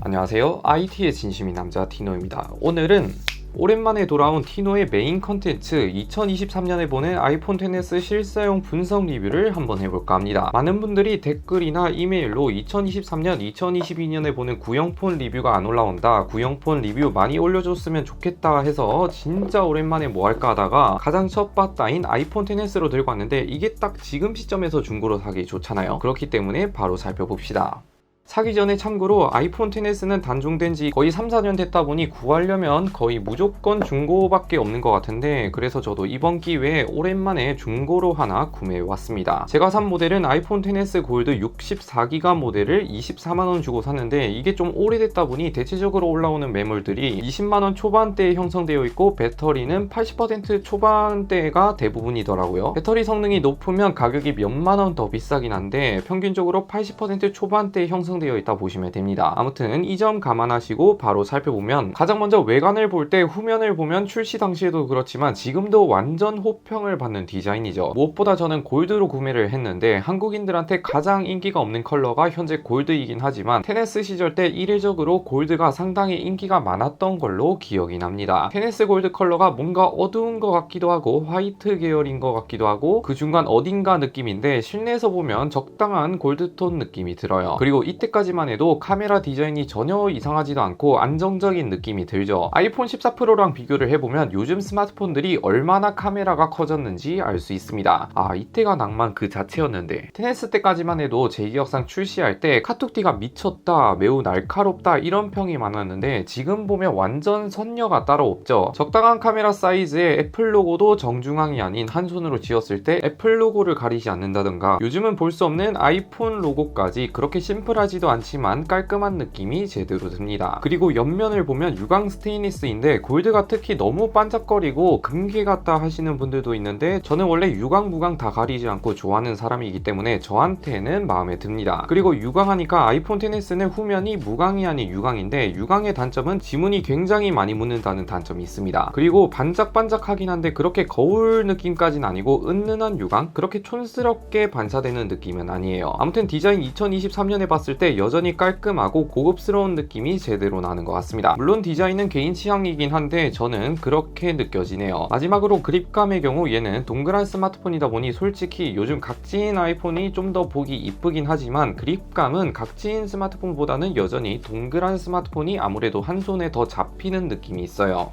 안녕하세요. IT의 진심인 남자 티노입니다. 오늘은 오랜만에 돌아온 티노의 메인 컨텐츠 2023년에 보낸 아이폰 XS 실사용 분석 리뷰를 한번 해볼까 합니다. 많은 분들이 댓글이나 이메일로 2023년, 2022년에 보낸 구형폰 리뷰가 안 올라온다, 구형폰 리뷰 많이 올려줬으면 좋겠다 해서 진짜 오랜만에 뭐 할까 하다가 가장 첫 바따인 아이폰 XS로 들고 왔는데 이게 딱 지금 시점에서 중고로 사기 좋잖아요. 그렇기 때문에 바로 살펴봅시다. 사기 전에 참고로 아이폰 XS는 단종된 지 거의 3-4년 됐다 보니 구하려면 거의 무조건 중고밖에 없는 것 같은데, 그래서 저도 이번 기회에 오랜만에 중고로 하나 구매해 왔습니다. 제가 산 모델은 아이폰 XS 골드 64기가 모델을 24만원 주고 샀는데, 이게 좀 오래됐다 보니 대체적으로 올라오는 매물들이 20만원 초반대에 형성되어 있고 배터리는 80% 초반대가 대부분이더라고요. 배터리 성능이 높으면 가격이 몇만원 더 비싸긴 한데 평균적으로 80% 초반대에 형성되어 있다 보시면 됩니다. 아무튼 이 점 감안하시고 바로 살펴보면, 가장 먼저 외관을 볼 때 후면을 보면 출시 당시에도 그렇지만 지금도 완전 호평을 받는 디자인이죠. 무엇보다 저는 골드로 구매를 했는데 한국인들한테 가장 인기가 없는 컬러가 현재 골드이긴 하지만 XS 시절 때 이례적으로 골드가 상당히 인기가 많았던 걸로 기억이 납니다. XS 골드 컬러가 뭔가 어두운 것 같기도 하고 화이트 계열인 것 같기도 하고 그 중간 어딘가 느낌인데, 실내에서 보면 적당한 골드톤 느낌이 들어요. 그리고 이때까지만 해도 카메라 디자인이 전혀 이상하지도 않고 안정적인 느낌이 들죠. 아이폰 14 프로랑 비교를 해보면 요즘 스마트폰들이 얼마나 카메라가 커졌는지 알 수 있습니다. 이때가 낭만 그 자체였는데, XS 때까지만 해도 제 기억상 출시할 때 카툭티가 미쳤다, 매우 날카롭다 이런 평이 많았는데 지금 보면 완전 선녀가 따로 없죠. 적당한 카메라 사이즈에 애플 로고도 정중앙이 아닌 한 손으로 쥐었을 때 애플 로고를 가리지 않는다던가, 요즘은 볼 수 없는 아이폰 로고까지 그렇게 심플하지도 않지만 깔끔한 느낌이 제대로 듭니다. 그리고 옆면을 보면 유광 스테인리스인데 골드가 특히 너무 반짝거리고 금괴 같다 하시는 분들도 있는데, 저는 원래 유광 무광 다 가리지 않고 좋아하는 사람이기 때문에 저한테는 마음에 듭니다. 그리고 유광하니까 아이폰 XS는 후면이 무광이 아닌 유광인데, 유광의 단점은 지문이 굉장히 많이 묻는다는 단점이 있습니다. 그리고 반짝반짝하긴 한데 그렇게 거울 느낌까진 아니고 은은한 유광, 그렇게 촌스럽게 반사되는 느낌은 아니에요. 아무튼 디자인 2023년에 봤을 때 여전히 깔끔하고 고급스러운 느낌이 제대로 나는 것 같습니다. 물론 디자인은 개인 취향이긴 한데 저는 그렇게 느껴지네요. 마지막으로 그립감의 경우, 얘는 동그란 스마트폰이다 보니 솔직히 요즘 각진 아이폰이 좀 더 보기 이쁘긴 하지만 그립감은 각진 스마트폰보다는 여전히 동그란 스마트폰이 아무래도 한 손에 더 잡히는 느낌이 있어요.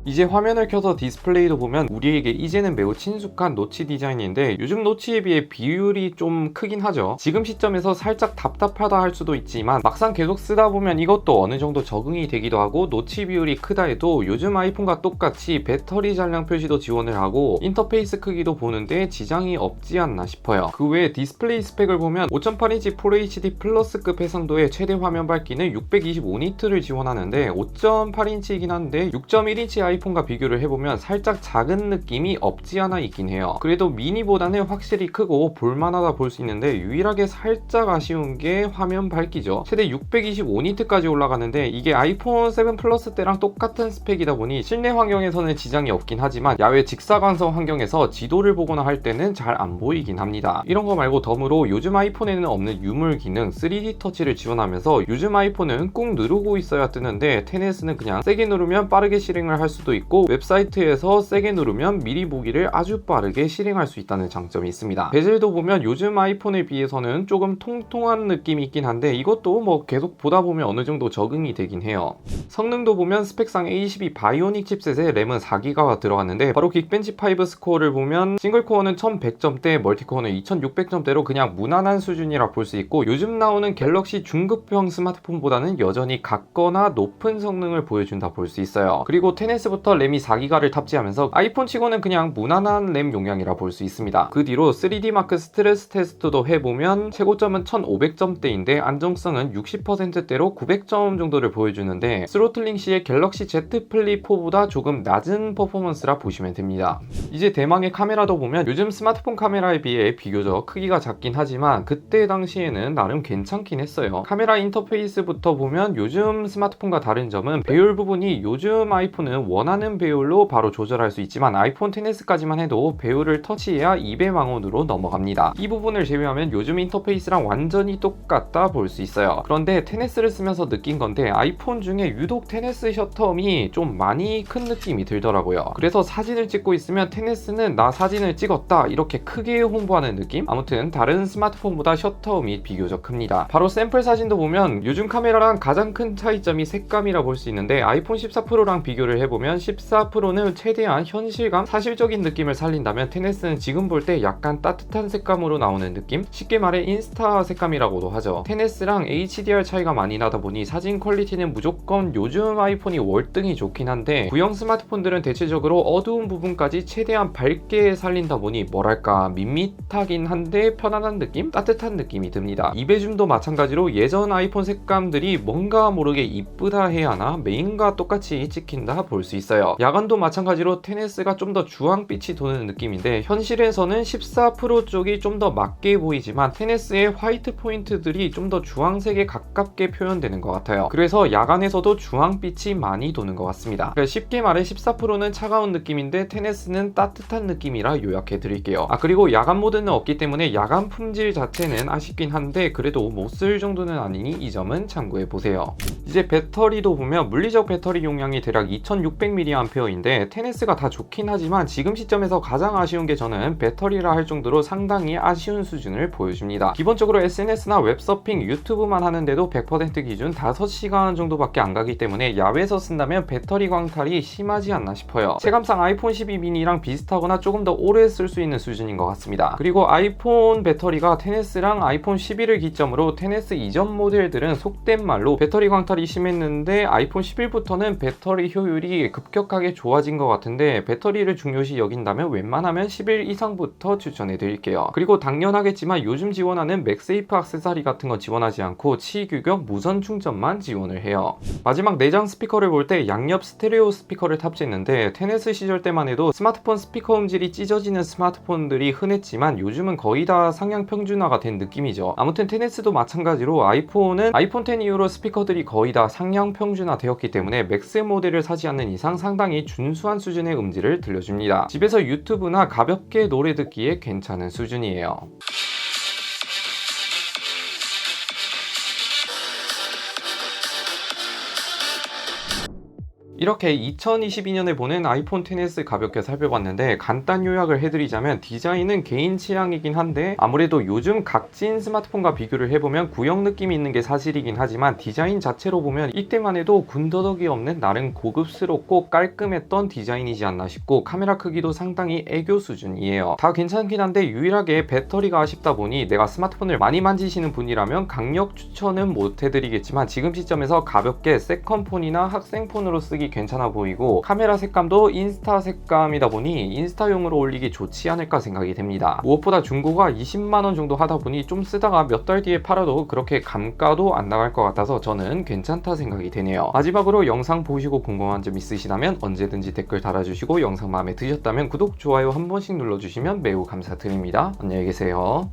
이제 화면을 켜서 디스플레이도 보면 우리에게 이제는 매우 친숙한 노치 디자인인데, 요즘 노치에 비해 비율이 좀 크긴 하죠. 지금 시점에서 살짝 답답하다 할 수도 있지만 막상 계속 쓰다 보면 이것도 어느 정도 적응이 되기도 하고, 노치 비율이 크다 해도 요즘 아이폰과 똑같이 배터리 잔량 표시도 지원을 하고 인터페이스 크기도 보는데 지장이 없지 않나 싶어요. 그 외에 디스플레이 스펙을 보면 5.8인치 FHD 플러스급 해상도의 최대 화면 밝기는 625니트를 지원하는데 5.8인치이긴 한데 6.1인치 아이폰과 비교를 해보면 살짝 작은 느낌이 없지 않아 있긴 해요. 그래도 미니보다는 확실히 크고 볼만하다 볼 수 있는데, 유일하게 살짝 아쉬운 게 화면 밝기죠. 최대 625니트까지 올라가는데 이게 아이폰 7 플러스 때랑 똑같은 스펙이다 보니 실내 환경에서는 지장이 없긴 하지만 야외 직사광선 환경에서 지도를 보거나 할 때는 잘 안 보이긴 합니다. 이런 거 말고 덤으로 요즘 아이폰에는 없는 유물 기능 3D 터치를 지원하면서 요즘 아이폰은 꾹 누르고 있어야 뜨는데 XS는 그냥 세게 누르면 빠르게 실행을 할 수도 있고, 웹사이트에서 세게 누르면 미리 보기를 아주 빠르게 실행할 수 있다는 장점이 있습니다. 베젤도 보면 요즘 아이폰에 비해서는 조금 통통한 느낌이 있긴 한데 이것도 뭐 계속 보다 보면 어느 정도 적응이 되긴 해요. 성능도 보면 스펙상 A12 바이오닉 칩셋에 램은 4기가가 들어갔는데, 바로 긱벤치 5 스코어를 보면 싱글코어는 1100점대, 멀티코어는 2600점대로 그냥 무난한 수준이라 볼 수 있고, 요즘 나오는 갤럭시 중급형 스마트폰보다는 여전히 같거나 높은 성능을 보여준다 볼 수 있어요. 그리고 XS부터 램이 4기가를 탑재하면서 아이폰 치고는 그냥 무난한 램 용량이라 볼 수 있습니다. 그 뒤로 3D 마크 스트레스 테스트도 해보면 최고점은 1500점대인데 안정성은 60%대로 900점 정도를 보여주는데, 스로틀링 시에 갤럭시 Z 플립 4보다 조금 낮은 퍼포먼스라 보시면 됩니다. 이제 대망의 카메라도 보면 요즘 스마트폰 카메라에 비해 비교적 크기가 작긴 하지만 그때 당시에는 나름 괜찮긴 했어요. 카메라 인터페이스부터 보면 요즘 스마트폰과 다른 점은 배율 부분이 요즘 아이폰은 원하는 배율로 바로 조절할 수 있지만 아이폰 XS까지만 해도 배율을 터치해야 2배망원으로 넘어갑니다. 이 부분을 제외하면 요즘 인터페이스랑 완전히 똑같다 볼 수 있어요. 그런데 XS를 쓰면서 느낀 건데 아이폰 중에 유독 XS 셔터음이 좀 많이 큰 느낌이 들더라고요. 그래서 사진을 찍고 있으면 XS는 나 사진을 찍었다 이렇게 크게 홍보하는 느낌? 아무튼 다른 스마트폰보다 셔터음이 비교적 큽니다. 바로 샘플 사진도 보면 요즘 카메라랑 가장 큰 차이점이 색감이라 볼 수 있는데 아이폰 14 프로랑 비교를 해보면 14 프로는 최대한 현실감, 사실적인 느낌을 살린다면 XS는 지금 볼 때 약간 따뜻한 색감으로 나오는 느낌? 쉽게 말해 인스타 색감이라고도 하죠. XS랑 HDR 차이가 많이 나다 보니 사진 퀄리티는 무조건 요즘 아이폰이 월등히 좋긴 한데 구형 스마트폰들은 대체적으로 어두운 부분까지 최대한 밝게 살린다 보니 뭐랄까 밋밋하긴 한데 편안한 느낌? 따뜻한 느낌이 듭니다. 이베줌도 마찬가지로 예전 아이폰 색감들이 뭔가 모르게 이쁘다 해야 하나 메인과 똑같이 찍힌다 볼 수 있어요. 야간도 마찬가지로 XS가 좀 더 주황빛이 도는 느낌인데 현실에서는 14 프로 쪽이 좀 더 맑게 보이지만 XS의 화이트 포인트들이 좀 더 주황색에 가깝게 표현되는 것 같아요. 그래서 야간에서도 주황빛이 많이 도는 것 같습니다. 쉽게 말해 14 프로는 차가운 느낌인데 XS는 따뜻한 느낌이라 요약해 드릴게요. 그리고 야간 모드는 없기 때문에 야간 품질 자체는 아쉽긴 한데 그래도 못 쓸 정도는 아니니 이 점은 참고해 보세요. 이제 배터리도 보면 물리적 배터리 용량이 대략 2600mAh인데 XS가 다 좋긴 하지만 지금 시점에서 가장 아쉬운 게 저는 배터리라 할 정도로 상당히 아쉬운 수준을 보여줍니다. 기본적으로 SNS나 웹서핑, 유튜브만 하는데도 100% 기준 5시간 정도밖에 안 가기 때문에 야외에서 쓴다면 배터리 광탈이 심하지 않나 싶어요. 체감상 아이폰 12 미니랑 비슷하거나 조금 더 오래 쓸 수 있는 수준인 것 같습니다. 그리고 아이폰 배터리가 XS랑 아이폰 11을 기점으로 XS 이전 모델들은 속된 말로 배터리 광탈이 심했는데 아이폰 11부터는 배터리 효율이 급격하게 좋아진 것 같은데 배터리를 중요시 여긴다면 웬만하면 11 이상부터 추천해 드릴게요. 그리고 당연하겠지만 요즘 지원하는 맥세이프 액세서리 같은 거 지원하지 않고 치규격 무선 충전만 지원을 해요. 마지막 내장 스피커를 볼 때 양옆 스테레오 스피커를 탑재했는데 XS 시절 때만 해도 스마트폰 스피커 음질이 찢어지는 스마트폰들이 흔했지만 요즘은 거의 다 상향 평준화가 된 느낌이죠. 아무튼 XS도 마찬가지로 아이폰은 아이폰 X 이후로 스피커들이 거의 다 상향 평준화 되었기 때문에 맥스 모델을 사지 않는 이상 상당히 준수한 수준의 음질을 들려줍니다. 집에서 유튜브나 가볍게 노래 듣기에 괜찮은 수준이에요. 이렇게 2022년에 보는 아이폰 XS 가볍게 살펴봤는데 간단 요약을 해드리자면 디자인은 개인 취향이긴 한데 아무래도 요즘 각진 스마트폰과 비교를 해보면 구형 느낌이 있는 게 사실이긴 하지만 디자인 자체로 보면 이때만 해도 군더더기 없는 나름 고급스럽고 깔끔했던 디자인이지 않나 싶고 카메라 크기도 상당히 애교 수준이에요. 다 괜찮긴 한데 유일하게 배터리가 아쉽다 보니 내가 스마트폰을 많이 만지시는 분이라면 강력 추천은 못 해드리겠지만 지금 시점에서 가볍게 세컨폰이나 학생폰으로 쓰기 괜찮아 보이고 카메라 색감도 인스타 색감이다 보니 인스타용으로 올리기 좋지 않을까 생각이 됩니다. 무엇보다 중고가 20만원 정도 하다 보니 좀 쓰다가 몇 달 뒤에 팔아도 그렇게 감가도 안 나갈 것 같아서 저는 괜찮다 생각이 되네요. 마지막으로 영상 보시고 궁금한 점 있으시다면 언제든지 댓글 달아주시고 영상 마음에 드셨다면 구독, 좋아요 한 번씩 눌러주시면 매우 감사드립니다. 안녕히 계세요.